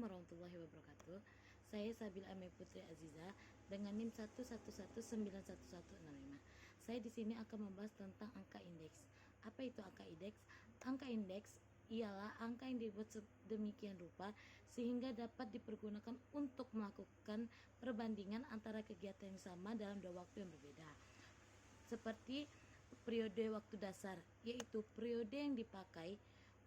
Assalamualaikum warahmatullahi wabarakatuh. Saya Sabil Ame Putri Aziza dengan NIM 111911165. Saya di sini akan membahas tentang angka indeks. Apa itu angka indeks? Angka indeks ialah angka yang dibuat sedemikian rupa sehingga dapat dipergunakan untuk melakukan perbandingan antara kegiatan yang sama dalam dua waktu yang berbeda. Seperti periode waktu dasar, yaitu periode yang dipakai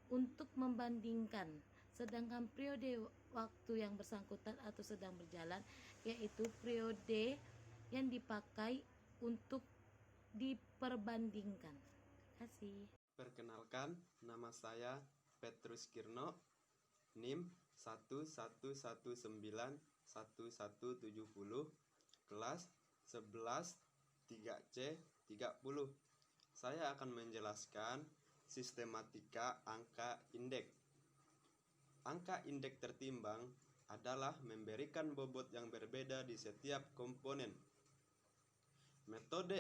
untuk membandingkan, sedangkan periode waktu yang bersangkutan atau sedang berjalan yaitu periode yang dipakai untuk diperbandingkan. Terima kasih. Perkenalkan, nama saya Petrus Kirno, NIM 111911170, kelas 11 3C 30. Saya akan menjelaskan sistematika angka indeks. Angka indeks tertimbang adalah memberikan bobot yang berbeda di setiap komponen. Metode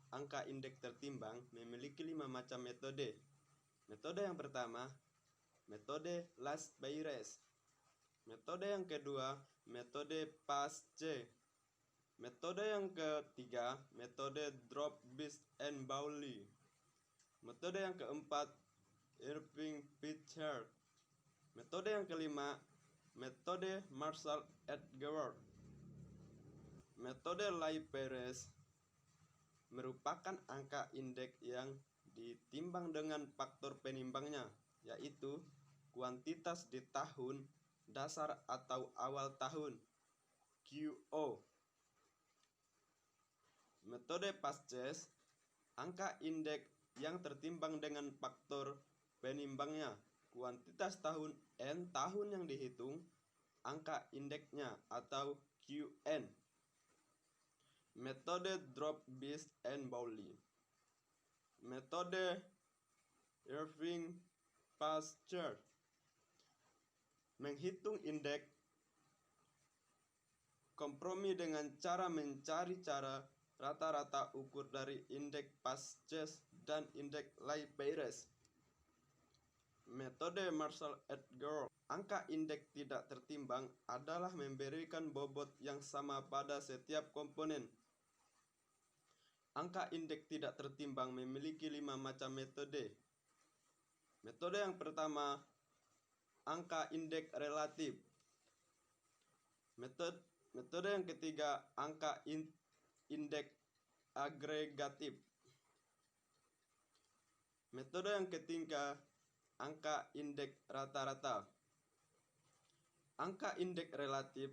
angka indeks tertimbang memiliki 5 macam metode. Metode yang pertama, metode Las-Bayes. Metode yang kedua, metode Pasce. Metode yang ketiga, metode Drop-Bees-Bowley. Metode yang keempat, Irving-Pitcher. Metode yang kelima, metode Marshall-Edgeworth. Metode Lapeyres merupakan angka indeks yang ditimbang dengan faktor penimbangnya, yaitu kuantitas di tahun dasar atau awal tahun, QO. Metode Pasces, angka indeks yang tertimbang dengan faktor penimbangnya, kuantitas tahun N tahun yang dihitung, angka indeksnya atau QN. Metode Drop-Bees-Bowley. Metode Irving-Pitcher menghitung indeks kompromi dengan cara mencari cara rata-rata ukur dari indeks Pasces dan indeks Lapeyres. Metode Marshall-Edgeworth, angka indeks tidak tertimbang adalah memberikan bobot yang sama pada setiap komponen. Angka indeks tidak tertimbang memiliki 5 macam metode. Metode yang pertama, angka indeks relatif. Metode yang ketiga, angka indeks agregatif. Metode yang ketiga, angka indeks rata-rata. Angka indeks relatif,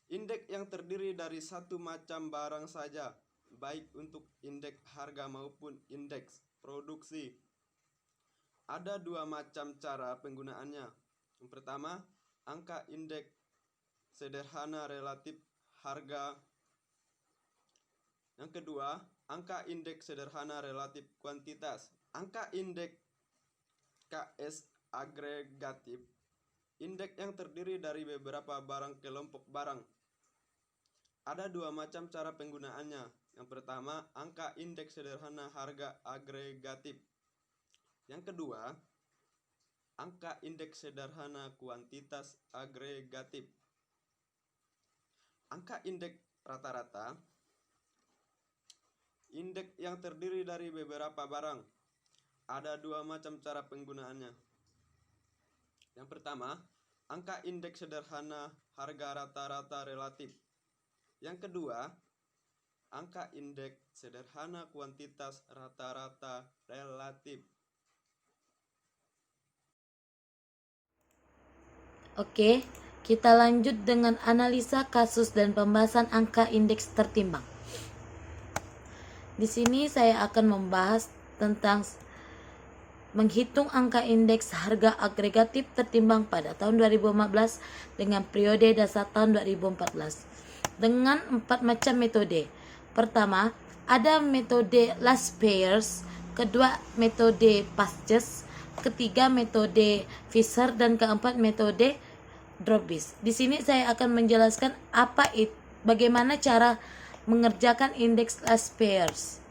indeks yang terdiri dari satu macam barang saja, baik untuk indeks harga maupun indeks produksi. Ada dua macam cara penggunaannya. Yang pertama, angka indeks sederhana relatif harga. Yang kedua, angka indeks sederhana relatif kuantitas. Angka indeks KS agregatif, indeks yang terdiri dari beberapa barang kelompok barang. Ada dua macam cara penggunaannya. Yang pertama, angka indeks sederhana harga agregatif. Yang kedua, angka indeks sederhana kuantitas agregatif. Angka indeks rata-rata, indeks yang terdiri dari beberapa barang. Ada dua macam cara penggunaannya. Yang pertama, angka indeks sederhana harga rata-rata relatif. Yang kedua, angka indeks sederhana kuantitas rata-rata relatif. Oke, kita lanjut dengan analisa kasus dan pembahasan angka indeks tertimbang. Di sini saya akan membahas tentang menghitung angka indeks harga agregatif tertimbang pada tahun 2015 dengan periode dasar tahun 2014 dengan 4 macam metode. Pertama, ada metode Las-Bayes, kedua metode Pasces, ketiga metode Fisher, dan keempat metode Drop-Bees. Di sini saya akan menjelaskan bagaimana cara mengerjakan indeks Las-Bayes.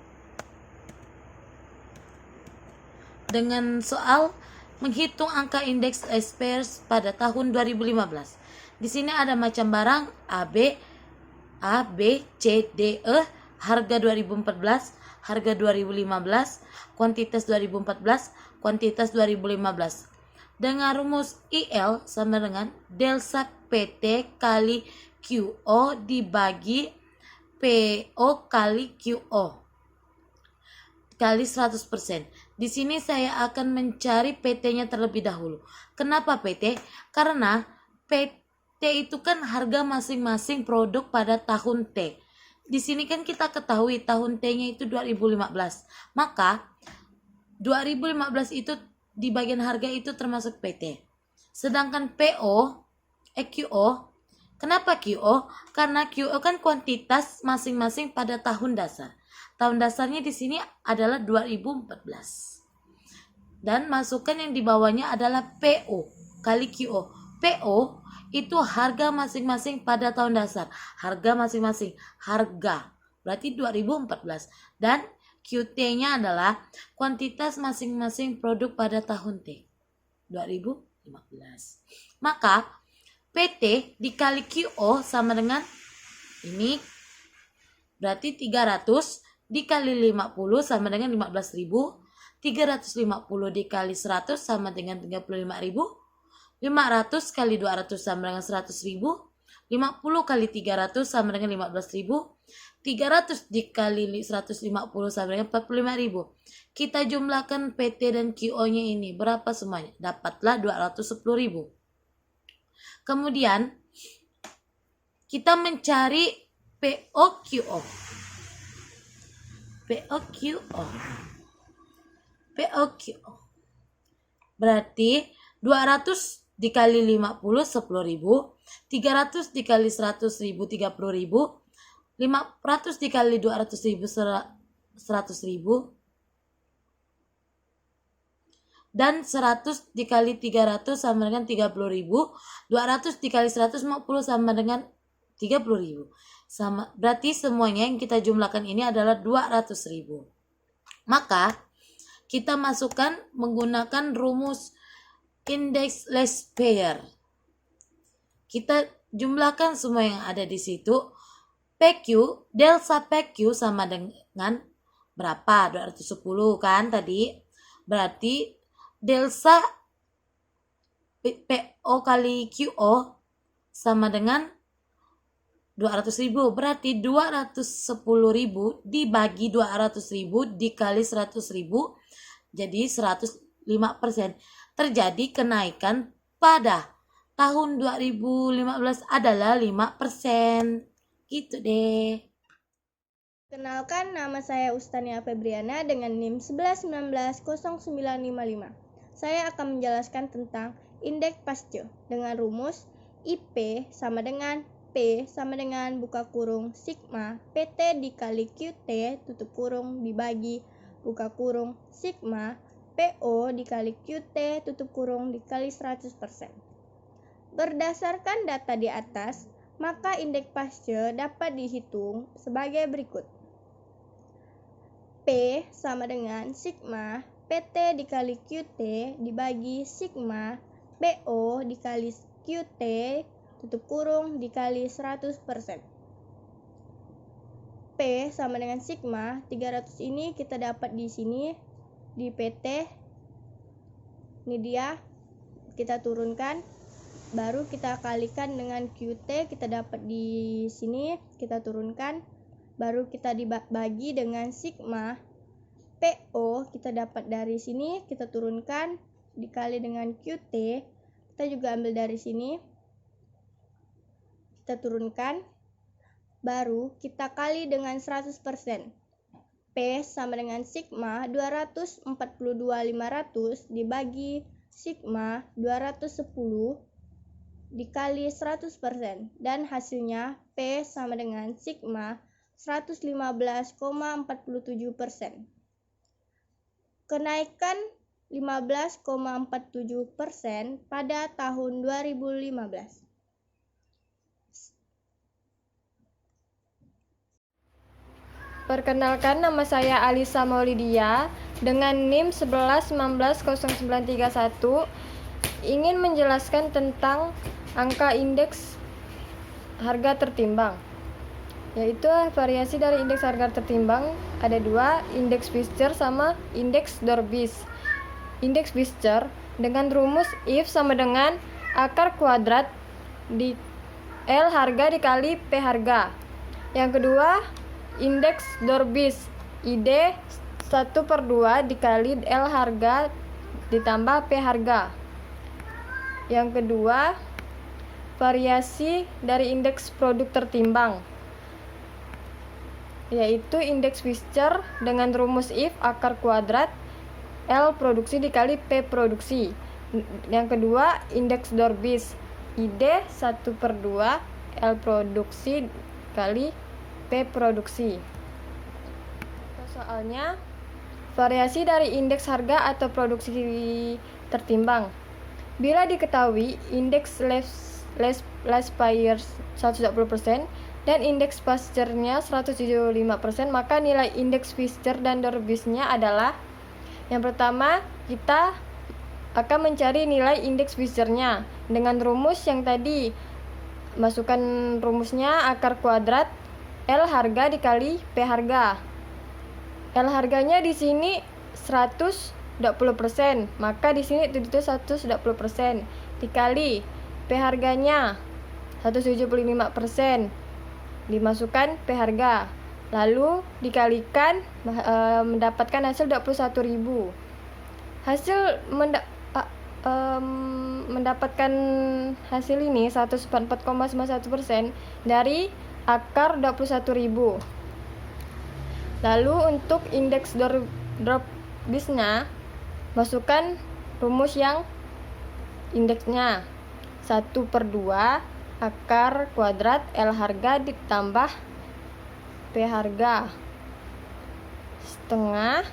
Dengan soal Menghitung angka indeks spares pada tahun 2015. Di sini ada macam barang A, B, C, D, E, harga 2014, harga 2015, kuantitas 2014, kuantitas 2015. Dengan rumus IL sama dengan delta PT kali QO dibagi PO kali QO kali 100%. Di sini saya akan mencari PT-nya terlebih dahulu. Kenapa PT? Karena PT itu kan harga masing-masing produk pada tahun T. Di sini kan kita ketahui tahun T-nya itu 2015. Maka 2015 itu di bagian harga itu termasuk PT. Sedangkan QO, kenapa QO? Karena QO kan kuantitas masing-masing pada tahun dasar. Tahun dasarnya di sini adalah 2014. Dan masukan yang di bawahnya adalah PO kali QO. PO itu harga masing-masing pada tahun dasar. Harga masing-masing. Harga. Berarti 2014. Dan QT-nya adalah kuantitas masing-masing produk pada tahun T. 2015. Maka PT dikali QO sama dengan ini. Berarti 300 dikali 50 sama dengan 15.000. 350 dikali 100 sama dengan 35.000. 500 kali 200 sama dengan 100.000. 50 kali 300 sama dengan 15.000. 300 dikali 150 sama dengan 45.000. Kita jumlahkan PT dan QO-nya ini. Berapa semuanya? Dapatlah 210.000. Kemudian kita mencari POQO. POQO. Berarti 200 dikali 50 10.000, 300 dikali 100.000 30.000, 500 dikali 200.000 100.000, dan 100 dikali 300 sama dengan 30.000, 200 dikali 150 sama dengan 30.000. Sama, berarti semuanya yang kita jumlahkan ini adalah 200.000. Maka kita masukkan menggunakan rumus index less pair. Kita jumlahkan semua yang ada di situ. PQ, delta PQ sama dengan berapa? 210 kan tadi. Berarti delta PO kali QO sama dengan 200.000. Berarti 210.000 dibagi 200.000 dikali 100.000. Jadi 105%. Terjadi kenaikan pada tahun 2015 adalah 5%. Gitu deh. Kenalkan, nama saya Ustania Febriana dengan NIM 11190955. Saya akan menjelaskan tentang indeks Pasteur dengan rumus IP sama dengan P sama dengan buka kurung sigma PT dikali QT tutup kurung dibagi buka kurung sigma PO dikali QT tutup kurung dikali 100%. Berdasarkan data di atas, maka indeks Pasteur dapat dihitung sebagai berikut. P sama dengan sigma PT dikali QT dibagi sigma PO dikali QT tutup kurung dikali 100%. P sama dengan sigma 300 ini kita dapat di sini di PT. Ini dia, kita turunkan, baru kita kalikan dengan QT, kita dapat di sini, kita turunkan, baru kita dibagi dengan sigma PO, kita dapat dari sini, kita turunkan, dikali dengan QT, kita juga ambil dari sini, kita turunkan, baru kita kali dengan 100%. P sama dengan sigma 242.500 dibagi sigma 210 dikali 100%, dan hasilnya P sama dengan sigma 115,47%. Kenaikan 15,47% pada tahun 2015. Perkenalkan, nama saya Alisa Maulidia dengan NIM 11190931 ingin menjelaskan tentang angka indeks harga tertimbang, yaitu variasi dari indeks harga tertimbang ada dua, indeks Fischer sama indeks Dorbis. Indeks Fischer dengan rumus if sama dengan akar kuadrat di L harga dikali P harga. Yang kedua, indeks Dorbis ID 1/2 dikali L harga ditambah P harga. Yang kedua, variasi dari indeks produk tertimbang, yaitu indeks Fischer dengan rumus if akar kuadrat L produksi dikali P produksi. Yang kedua, indeks Dorbis ID 1/2 L produksi kali P produksi. Soalnya, variasi dari indeks harga atau produksi tertimbang. Bila diketahui indeks last Bayer 120% dan indeks Fischer-nya 175%, maka nilai indeks Fischer dan Dorbis-nya adalah, yang pertama, kita akan mencari nilai indeks Fischer-nya dengan rumus yang tadi. Masukkan rumusnya akar kuadrat L harga dikali P harga. L harganya di sini 120%, maka di sini itu 120% dikali P harganya 175%, dimasukkan P harga, lalu dikalikan mendapatkan hasil 21.000. Hasil mendapatkan hasil ini 144,91% dari akar 21.000. Lalu untuk indeks Dorbisnya, masukkan rumus yang indeksnya 1/2 akar kuadrat L harga ditambah P harga setengah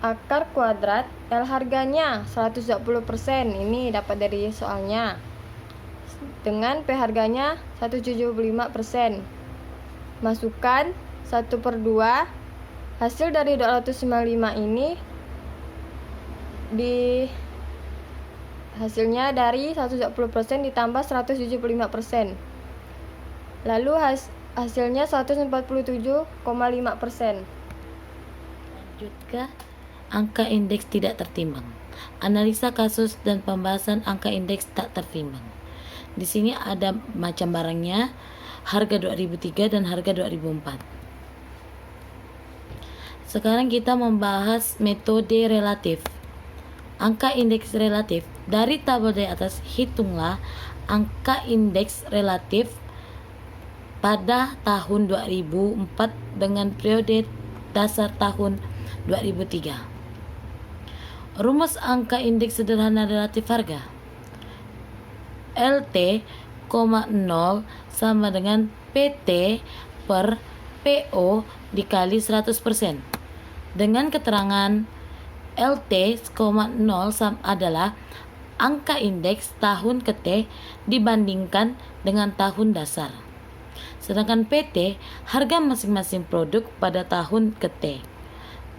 akar kuadrat L harganya 120%, ini dapat dari soalnya, dengan P harganya 175%. Masukkan 1/2 hasil dari 295 ini di hasilnya dari 120% ditambah 175%. Lalu hasilnya 147,5%. Lanjut ke angka indeks tidak tertimbang. Analisa kasus dan pembahasan angka indeks tak tertimbang. Di sini ada macam barangnya, harga 2003 dan harga 2004. Sekarang kita membahas metode relatif. Angka indeks relatif. Dari tabel di atas, hitunglah angka indeks relatif pada tahun 2004 dengan periode dasar tahun 2003. Rumus angka indeks sederhana relatif harga. LT, 0 sama dengan PT per PO dikali 100%. Dengan keterangan LT, 0 adalah angka indeks tahun ke T dibandingkan dengan tahun dasar. Sedangkan PT, harga masing-masing produk pada tahun ke T.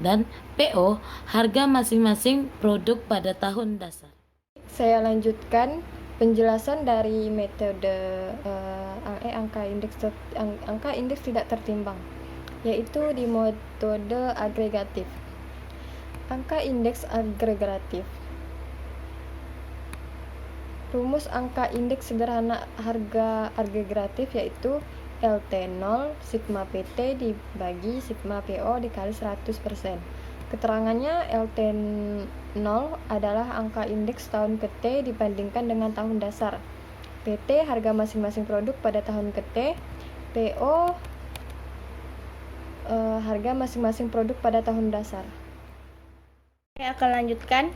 Dan PO, harga masing-masing produk pada tahun dasar. Saya lanjutkan penjelasan dari metode angka indeks tidak tertimbang, yaitu di metode agregatif. Angka indeks agregatif. Rumus angka indeks sederhana harga agregatif yaitu LT0 sigma PT dibagi sigma PO dikali 100%. Keterangannya LT0 adalah angka indeks tahun ke T dibandingkan dengan tahun dasar. PT harga masing-masing produk pada tahun ke T. PO harga masing-masing produk pada tahun dasar. Saya akan lanjutkan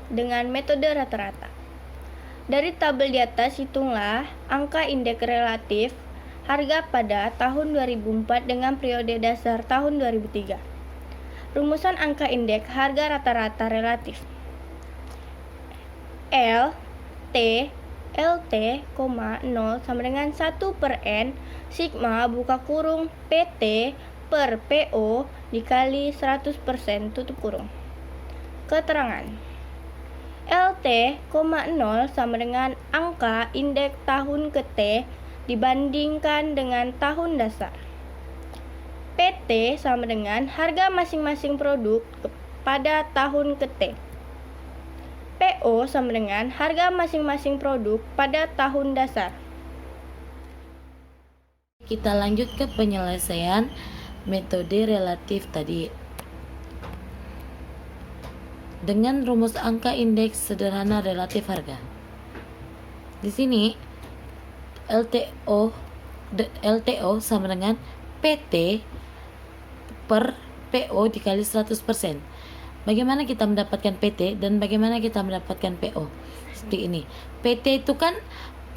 dengan metode rata-rata. Dari tabel di atas, hitunglah angka indeks relatif harga pada tahun 2004 dengan periode dasar tahun 2003. Rumusan angka indeks harga rata-rata relatif. L, T, LT, 0 sama dengan 1/N sigma buka kurung PT per PO dikali 100% tutup kurung. Keterangan LT, 0 sama dengan angka indeks tahun ke T dibandingkan dengan tahun dasar. PT sama dengan harga masing-masing produk pada tahun ke T. PO sama dengan harga masing-masing produk pada tahun dasar. Kita lanjut ke penyelesaian metode relatif tadi. Dengan rumus angka indeks sederhana relatif harga. Di sini LTO sama dengan PT per PO dikali 100%. Bagaimana kita mendapatkan PT dan bagaimana kita mendapatkan PO? Seperti ini. PT itu kan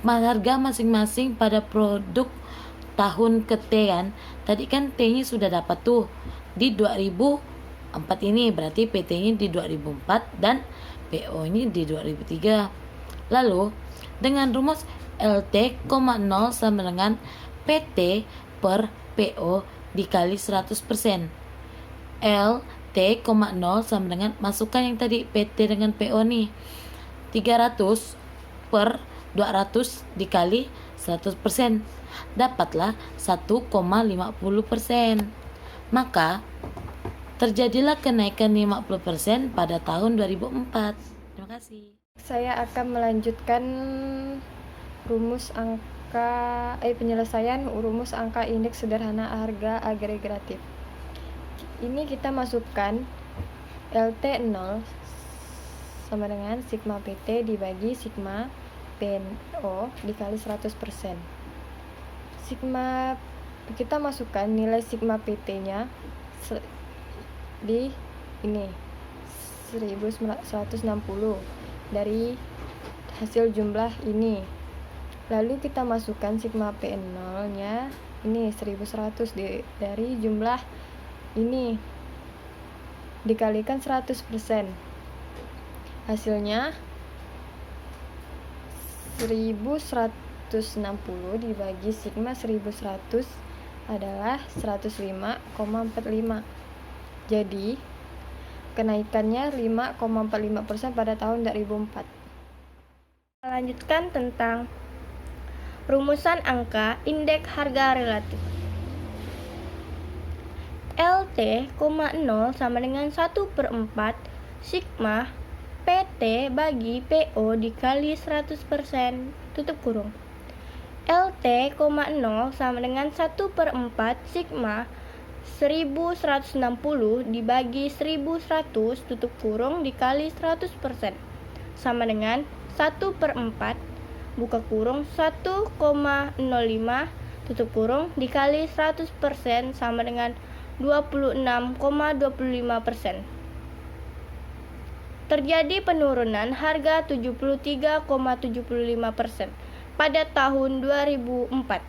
harga masing-masing pada produk tahun ke T kan. Tadi kan T-nya sudah dapat tuh di 2004 ini, berarti PT-nya di 2004 dan PO-nya di 2003. Lalu dengan rumus LT, 0 sama dengan PT per PO dikali 100%. LT, 0 sama dengan masukkan yang tadi PT dengan PO nih, 300 per 200 dikali 100%, dapatlah 1,50%. Maka terjadilah kenaikan 50% pada tahun 2004. Terima kasih. Saya akan melanjutkan penyelesaian rumus angka indeks sederhana harga agregatif. Ini kita masukkan LT 0 sama dengan sigma PT dibagi sigma PO dikali 100%. Sigma, kita masukkan nilai sigma PT-nya di ini 1160 dari hasil jumlah ini. Lalu kita masukkan sigma P0 nya ini 1100 dari jumlah ini dikalikan 100%. Hasilnya 1160 dibagi sigma 1100 adalah 105,45. Jadi kenaikannya 5,45% pada tahun 2004. Kita lanjutkan tentang rumusan angka indeks harga relatif. LT, 0 sama dengan 1/4 sigma PT bagi PO dikali 100% tutup kurung. LT, 0 sama dengan 1/4 sigma 1160 dibagi 1100 tutup kurung dikali 100% sama dengan 1/4 buka kurung 1,05 tutup kurung dikali 100% sama dengan 26,25%. Terjadi penurunan harga 73,75% pada tahun 2004.